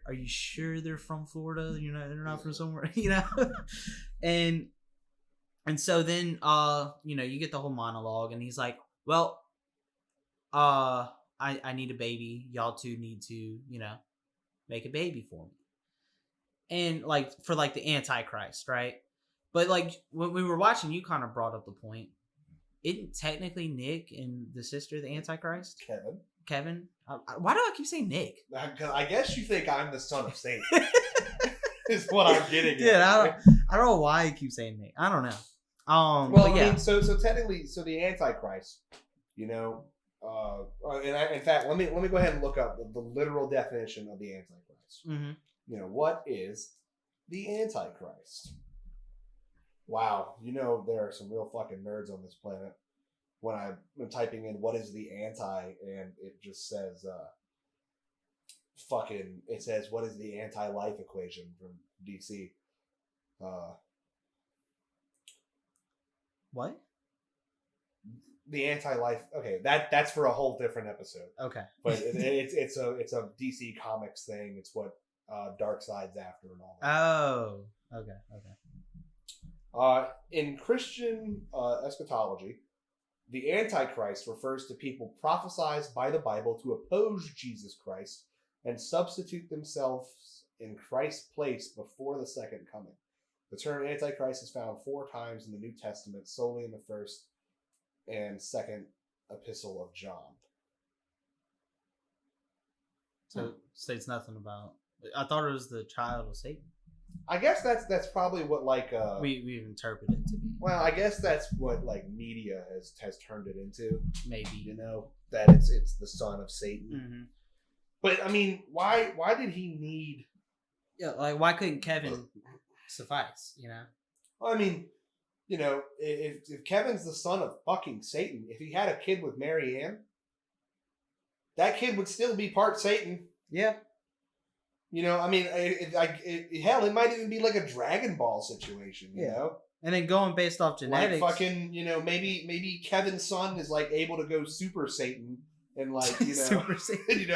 they're from Florida? You know, they're not from somewhere, you know? and so then you know, you get the whole monologue, and he's like, well, I need a baby. Y'all two need to, you know, make a baby for me. And like for like the Antichrist, right? But like when we were watching, you kind of brought up the point. Isn't technically Nick and the sister the Antichrist? Kevin? Why do I keep saying Nick? I guess you think I'm the son of Satan. Is what I'm getting at. Yeah, I don't know why I keep saying Nick. I don't know. Well, yeah. I mean, so technically, the Antichrist, you know, in fact, let me go ahead and look up the literal definition of the Antichrist. Mm-hmm. You know, what is the Antichrist? Wow, you know, there are some real fucking nerds on this planet. When I'm typing in what is the anti, and it just says, it says what is the anti-life equation from DC. What? the anti-life. Okay, that's for a whole different episode. Okay. But it's a DC Comics thing. It's what Darkseid's after and all that. Oh. Okay. In Christian eschatology, the Antichrist refers to people prophesied by the Bible to oppose Jesus Christ and substitute themselves in Christ's place before the second coming. The term Antichrist is found 4 times in the New Testament, solely in the first and second epistle of John. So states nothing about. I thought it was the child of Satan. I guess that's probably what we've interpreted it to be. Well, I guess that's what media has turned it into. Maybe that it's the son of Satan. Mm-hmm. But I mean, why did he need? Yeah, why couldn't Kevin suffice? Well, I mean, if Kevin's the son of fucking Satan, if he had a kid with Mary Ann, that kid would still be part Satan. Yeah. I mean, hell, it might even be like a Dragon Ball situation, you know? And then going based off genetics. Like fucking, maybe Kevin's son is able to go Super Satan in Super Satan.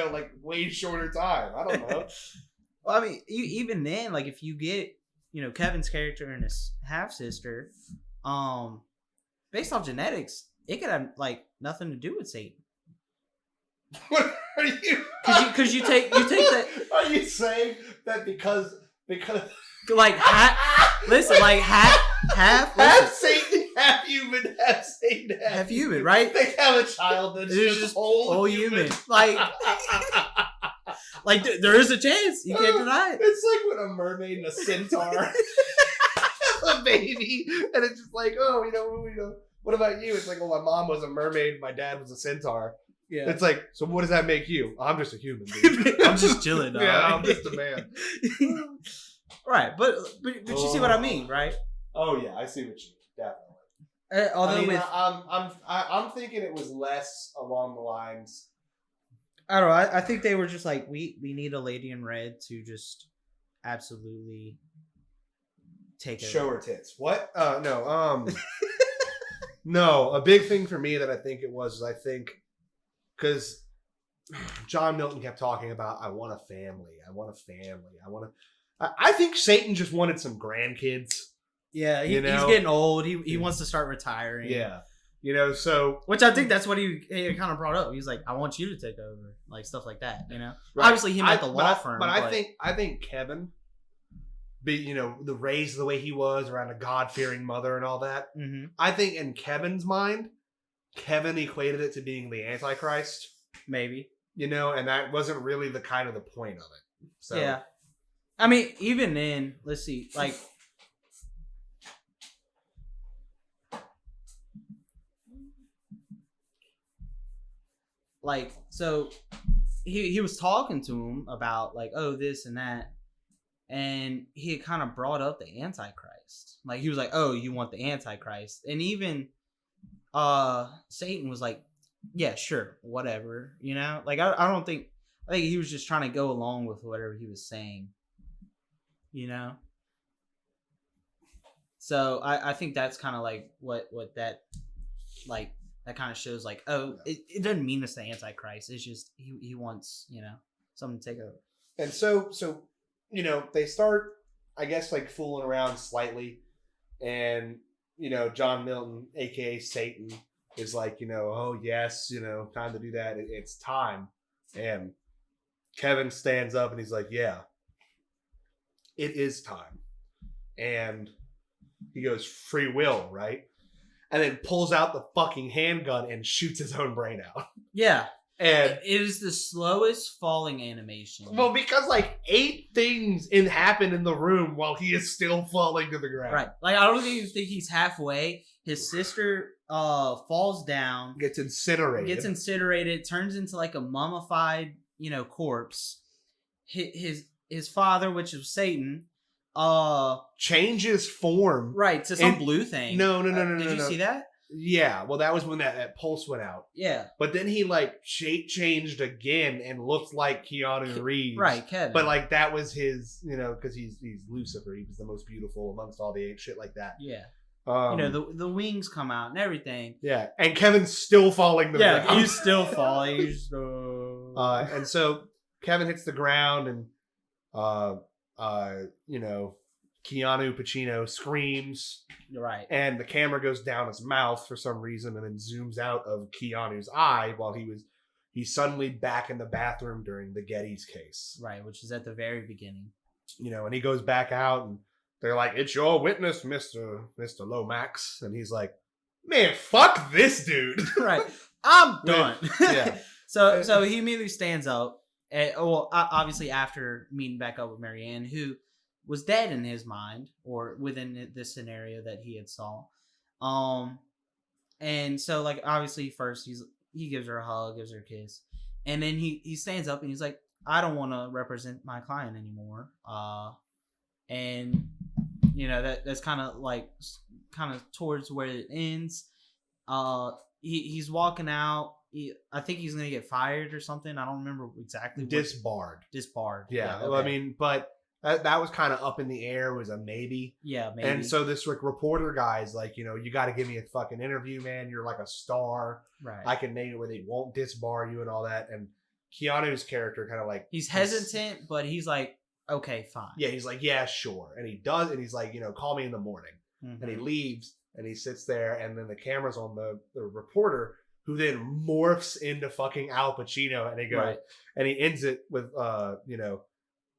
Way shorter time. I don't know. Well, I mean, even then, if you get, Kevin's character and his half sister, based off genetics, it could have nothing to do with Satan. What are you? Because you take that. Are you saying that because half Satan, half human, half Satan, half human, right? They have a child that's just whole human. There is a chance. You can't deny it. It's like when a mermaid and a centaur have a baby, and it's just what about you? It's like, my mom was a mermaid, my dad was a centaur. Yeah. It's like, so what does that make you? I'm just a human, dude. I'm just chilling, dog. Yeah, I'm just a man. Right, but you see what I mean, right? Oh yeah, I see what you mean. Definitely. I'm thinking it was less along the lines. I don't know. I think they were just we need a lady in red to just absolutely take it. Show her tits. What? No. No. A big thing for me that I think it was, because John Milton kept talking about, I want a family. I think Satan just wanted some grandkids. Yeah, he's getting old. He wants to start retiring. Yeah. So... Which I think that's what he kind of brought up. He's like, I want you to take over. Stuff like that, Right. Obviously, him at the law firm. But I think Kevin, the raised the way he was around a God-fearing mother and all that, mm-hmm. I think in Kevin's mind, Kevin equated it to being the Antichrist. Maybe. And that wasn't really the point of it. So. Yeah. I mean, even then, let's see, so he was talking to him about this and that, and he had kind of brought up the Antichrist. He was like, oh, you want the Antichrist? And even Satan was like, yeah, sure, whatever, I don't think, I think he was just trying to go along with whatever he was saying, so I think that's kind of what that that kind of shows it doesn't mean it's the Antichrist. It's just he wants something to take over. And so they start, I guess, fooling around slightly, and John Milton, aka Satan, is oh yes, time to do that. It's time. And Kevin stands up and he's like, yeah, it is time. And he goes, free will, right? And then pulls out the fucking handgun and shoots his own brain out. Yeah. And it is the slowest falling animation. Well, because 8 things happen in the room while he is still falling to the ground. Right. I don't even think he's halfway. His sister falls down. Gets incinerated. Turns into a mummified, corpse. His father, which is Satan, changes form. Right, to some blue thing. No. Did you see that? Yeah, well, that was when that pulse went out. Yeah. But then he shape changed again and looked like Keanu Reeves. Right, Kevin. But that was his, because he's Lucifer. He was the most beautiful amongst all the shit like that. Yeah. the wings come out and everything. Yeah, and Kevin's still falling. He's still falling. And so Kevin hits the ground, and Keanu Pacino screams. You're right. And the camera goes down his mouth for some reason, and then zooms out of Keanu's eye while he's suddenly back in the bathroom during the Geddes case. Right, which is at the very beginning. And he goes back out, and they're like, "It's your witness, Mr. Lomax," and he's like, "Man, fuck this dude." Right, I'm done. Yeah. So he immediately stands up. Obviously after meeting back up with Marianne, who was dead in his mind, or within this scenario that he had saw. And so like obviously first he gives her a hug, gives her a kiss, and then he stands up and he's like, "I don't want to represent my client anymore." And that's kind of towards where it ends. He's walking out. I think he's gonna get fired or something. I don't remember exactly. Disbarred. Yeah. Okay. I mean, but that was kind of up in the air. It was a maybe. Yeah, maybe. And so this like reporter guy's like, you got to give me a fucking interview, man. You're like a star. Right. I can make it where they won't disbar you and all that. And Keanu's character kind of like he's hesitant, but he's like, okay, fine. Yeah, he's like, yeah, sure. And he does, and he's like, call me in the morning. Mm-hmm. And he leaves, and he sits there, and then the camera's on the reporter, who then morphs into fucking Al Pacino, and he goes, right. And he ends it with,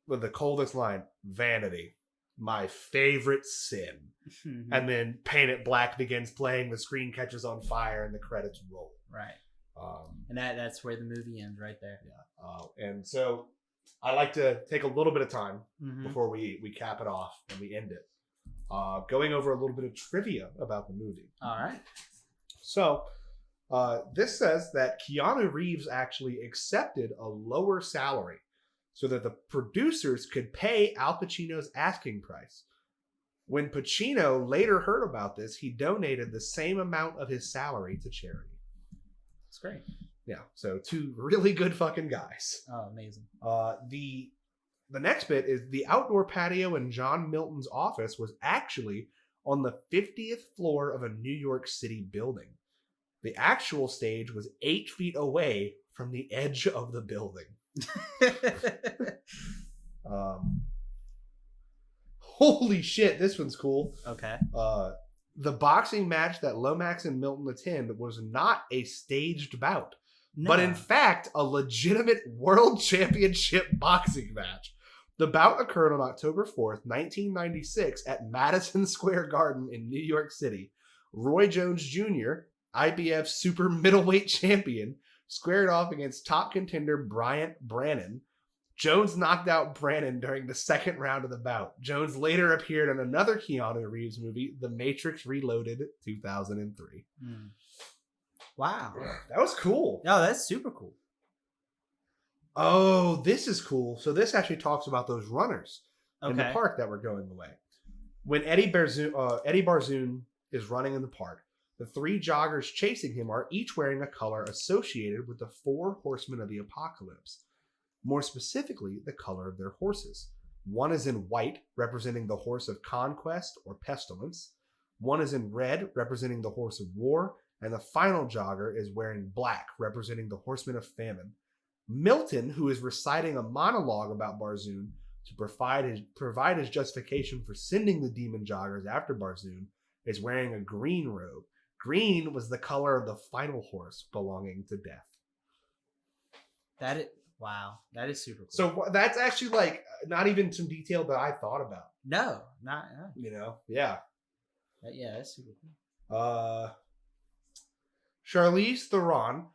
with the coldest line, "Vanity, my favorite sin." Mm-hmm. And then Paint It Black begins playing, the screen catches on fire, and the credits roll. Right. And that's where the movie ends, right there. Yeah. And so I like to take a little bit of time mm-hmm. before we cap it off and we end it, going over a little bit of trivia about the movie. All right. So this says that Keanu Reeves actually accepted a lower salary so that the producers could pay Al Pacino's asking price. When Pacino later heard about this, he donated the same amount of his salary to charity. That's great. Yeah, so two really good fucking guys. Oh, amazing. The next bit is the outdoor patio in John Milton's office was actually on the 50th floor of a New York City building. The actual stage was 8 feet away from the edge of the building. Holy shit, this one's cool. Okay. The boxing match that Lomax and Milton attend was not a staged bout, but in fact a legitimate world championship boxing match. The bout occurred on October 4th, 1996 at Madison Square Garden in New York City. Roy Jones Jr., IBF super middleweight champion, squared off against top contender Bryant Brannon. Jones knocked out Brannon during the second round of the bout. Jones later appeared in another Keanu Reeves movie, The Matrix Reloaded, 2003. Wow. That was cool. No, that's super cool. Oh, this is cool. So this actually talks about those runners in the Okay. park that were going away. When Eddie Barzoon is running in the park, the three joggers chasing him are each wearing a color associated with the four horsemen of the apocalypse. More specifically, the color of their horses. One is in white, representing the horse of conquest or pestilence. One is in red, representing the horse of war. And the final jogger is wearing black, representing the horseman of famine. Milton, who is reciting a monologue about Barzoon to provide his justification for sending the demon joggers after Barzoon, is wearing a green robe. Green was the color of the final horse belonging to death. Wow, that is super cool. So that's actually like not even some detail that I thought about. No, not. Yeah. Yeah, that's super cool. Charlize Theron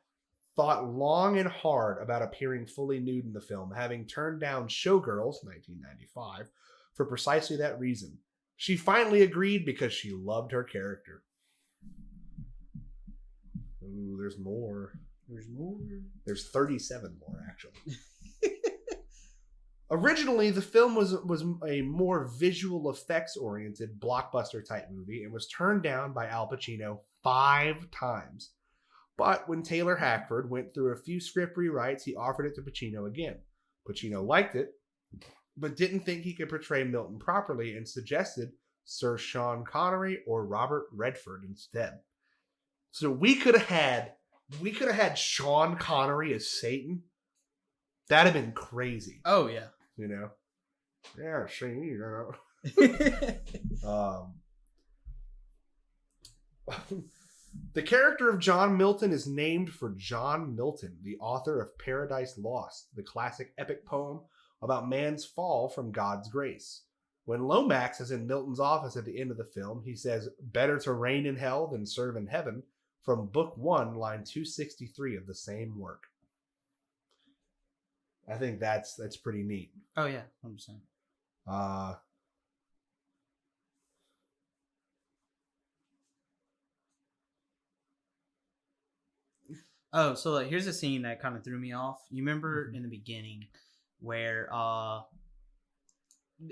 thought long and hard about appearing fully nude in the film, having turned down Showgirls, 1995, for precisely that reason. She finally agreed because she loved her character. Ooh, there's more. There's 37 more, actually. Originally, the film was a more visual effects-oriented blockbuster-type movie and was turned down by Al Pacino 5 times. But when Taylor Hackford went through a few script rewrites, he offered it to Pacino again. Pacino liked it, but didn't think he could portray Milton properly and suggested Sir Sean Connery or Robert Redford instead. So we could have had Sean Connery as Satan. That'd have been crazy. Oh yeah. You know? Yeah, see, you know. The character of John Milton is named for John Milton, the author of Paradise Lost, the classic epic poem about man's fall from God's grace. When Lomax is in Milton's office at the end of the film, he says, "Better to reign in hell than serve in heaven," from Book 1, line 263 of the same work. I think that's pretty neat. Oh yeah, 100%. Oh, so like, here's a scene that kind of threw me off. You remember in the beginning where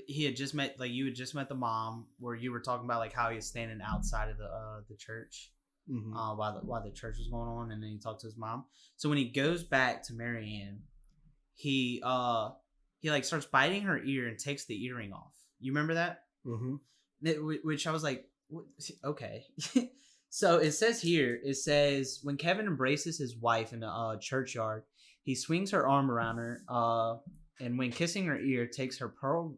he had just met, like, you had just met the mom, where you were talking about like how he was standing outside of the church while the church was going on, and then he talked to his mom. So when he goes back to Marianne, he like starts biting her ear and takes the earring off. You remember that? Which I was like, okay. So it says here, when Kevin embraces his wife in the churchyard, he swings her arm around her, and when kissing her ear, takes her pearl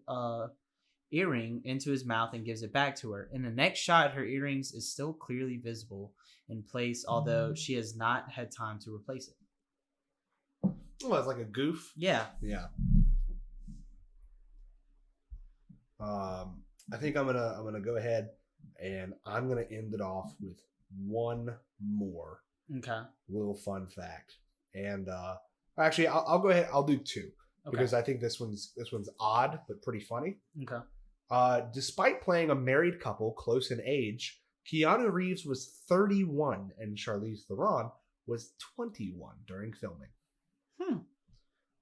earring into his mouth and gives it back to her. In the next shot, her earrings is still clearly visible in place, although she has not had time to replace it. Oh, it's like a goof. Yeah. Yeah. I think I'm gonna go ahead and I'm gonna end it off with one more little fun fact. And actually, I'll go ahead. I'll do two because I think this one's odd but pretty funny. Okay. Despite playing a married couple close in age, Keanu Reeves was 31 and Charlize Theron was 21 during filming.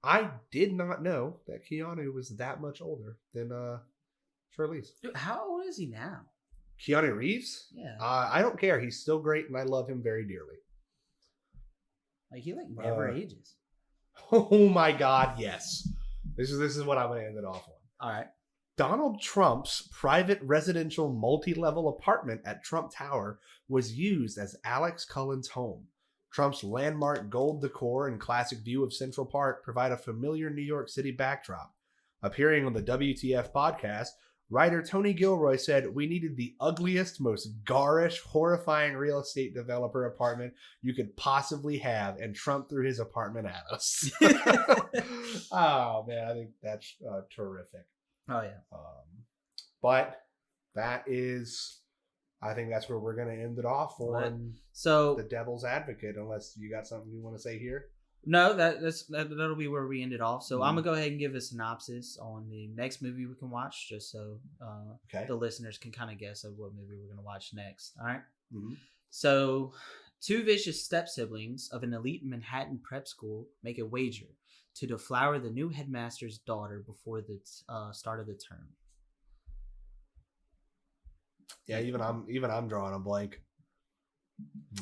I did not know that Keanu was that much older than Charlize. Dude, how old is he now? Keanu Reeves? Yeah. I don't care. He's still great, and I love him very dearly. Like, he like never ages. Oh my God, yes. This is what I'm going to end it off on. All right. Donald Trump's private residential multi-level apartment at Trump Tower was used as Alex Cullen's home. Trump's landmark gold decor and classic view of Central Park provide a familiar New York City backdrop. Appearing on the WTF podcast, writer Tony Gilroy said, "We needed the ugliest, most garish, horrifying real estate developer apartment you could possibly have, and Trump threw his apartment at us." Oh, man, I think that's terrific. Oh, yeah. But that is... I think that's where we're going to end it off on The Devil's Advocate, unless you got something you want to say here. No, that'll be where we end it off. So I'm going to go ahead and give a synopsis on the next movie we can watch, just so the listeners can kind of guess of what movie we're going to watch next. All right? So, two vicious step-siblings of an elite Manhattan prep school make a wager to deflower the new headmaster's daughter before the start of the term. Yeah, even I'm drawing a blank.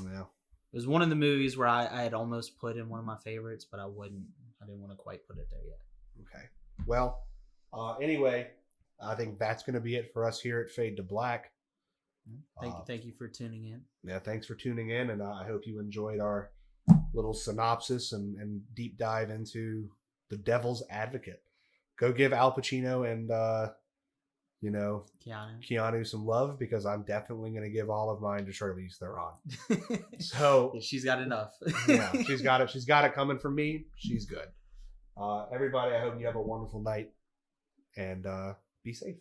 Yeah, it was one of the movies where I had almost put in one of my favorites, but I didn't want to quite put it there yet. Okay. Well, anyway, I think that's going to be it for us here at Fade to Black. Thank you for tuning in. Yeah, thanks for tuning in, and I hope you enjoyed our little synopsis and deep dive into The Devil's Advocate. Go give Al Pacino and Keanu some love, because I'm definitely going to give all of mine to Charlize Theron. So she's got enough. Yeah, she's got it. She's got it coming from me. She's good. Everybody, I hope you have a wonderful night, and be safe.